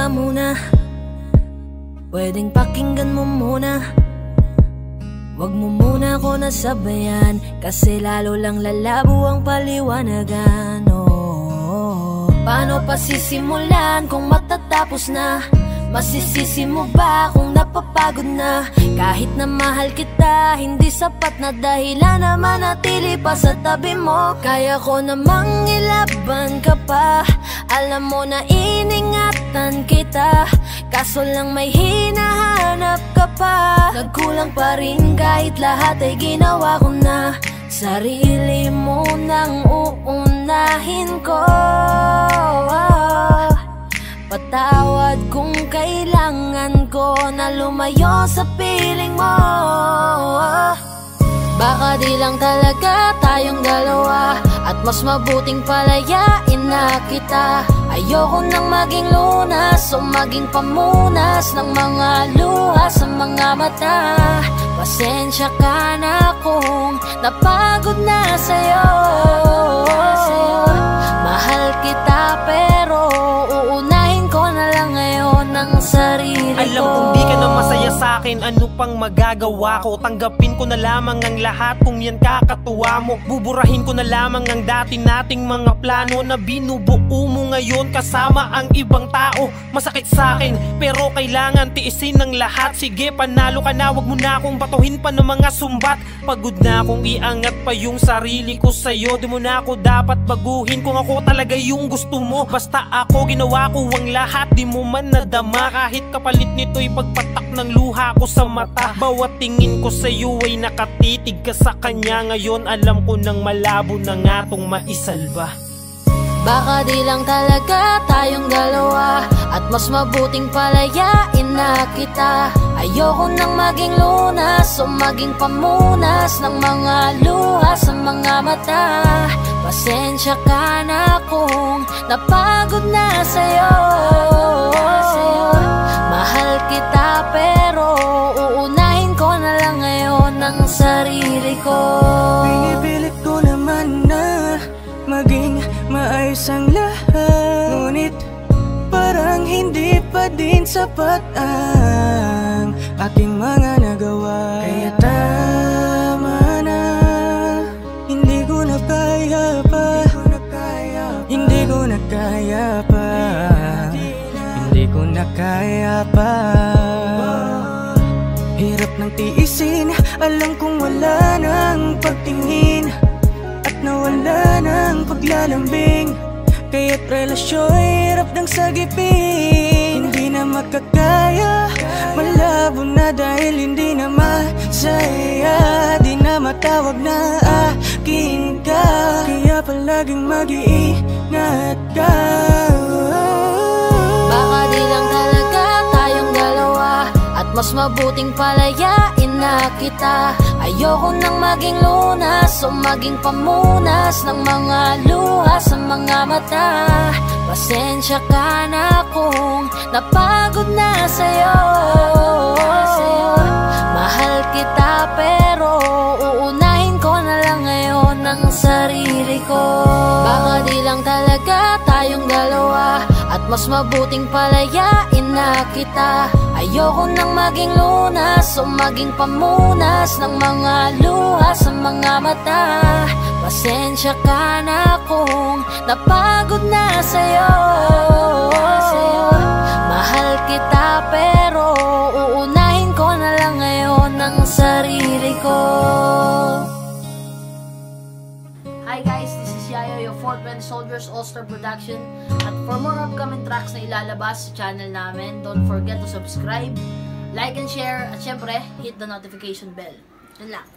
ka muna, pwedeng pakinggan mo muna. Wag mo muna ako nasabayan, kasi lalo lang lalabo ang paliwanagan. Paano pa sisimulan kung matatapos na? Masisisi mo ba kung napapagod na? Kahit na mahal kita, hindi sapat na dahilan na manatili pa sa tabi mo. Kaya ko namang ilaban ka pa, alam mo na iningatan kita, kaso lang may hinahanap ka pa. Nagkulang pa rin kahit lahat ay ginawa ko na. Sarili mo nang uunahin ko. Patawad kung kailangan ko na lumayo sa piling mo. Baka di lang talaga tayong dalawa, at mas mabuting palayain na kita. Ayoko nang maging lunas o maging pamunas ng mga luha sa mga mata. Pasensya ka na kung napagod na sa'yo. Mahal kita pero uunahin ko na lang ngayon ang sarili ko. Alam kong di ka na masaya sa'kin, ano pang magagawa ko? Tanggapin ko na lamang ang lahat kung yan kakatuwa mo. Buburahin ko na lamang ang dati nating mga plano na binubuo mo ngayon kasama ang ibang tao. Masakit sa'kin pero kailangan tiisin ng lahat. Sige, panalo ka na, wag mo na akong batuhin pa ng mga sumbat. Pagod na akong iangat pa yung sarili ko sa'yo. Di mo na ako dapat baguhin kung ako talaga yung gusto mo. Basta ako ginawa ko ang lahat, di mo man nadama. Kahit kapalit nito'y pagpatak ng luha ko sa mata. Bawat tingin ko sa'yo ay nakatitig ka sa kanya. Ngayon alam ko nang malabo na nga tong maisalba. Baka di lang talaga tayong dalawa, at mas mabuting palayain na kita. Ayoko nang maging lunas o maging pamunas ng mga luha sa mga mata. Pasensya ka na kung napagod na sa'yo. Mahal kita pero uunahin ko na lang ngayon ang sarili ko. Pinipilit ko naman na maging maayos ang lahat, ngunit parang hindi pa din sapat ang aking mga nagawa. Kaya tama na, hindi ko na kaya pa, hindi ko na kaya pa, hindi ko na kaya pa. Hirap ng tiisin, alam kong wala nang pagtingin, nawala ng paglalambing. Kaya't relasyon hirap ng sagipin. Hindi na makakaya, malabo na dahil hindi na masaya. Di na matawag na akin ka, kaya palaging mag-iingat ka. Baka di lang talaga tayong dalawa, at mas mabuting palayain na kita. Ayoko nang maging lunas o maging pamunas ng mga luha sa mga mata. Pasensya ka na kung napagod na sa'yo. Mahal kita pero uunahin ko na lang ngayon ang sarili ko. Baka di lang talaga tayong dalawa, at mas mabuting palayain na kita. Ayoko nang maging lunas o maging pamunas ng mga luha sa mga mata. Pasensya ka na kung napagod na sa'yo. Mahal kita pero uunahin ko na lang ngayon ang sarili ko. Hi guys, this is Yayo, your Fort Bend Soldiers All-Star Production. At for more upcoming tracks na ilalabas sa channel namin, don't forget to subscribe, like and share, at syempre, hit the notification bell. Yun lang.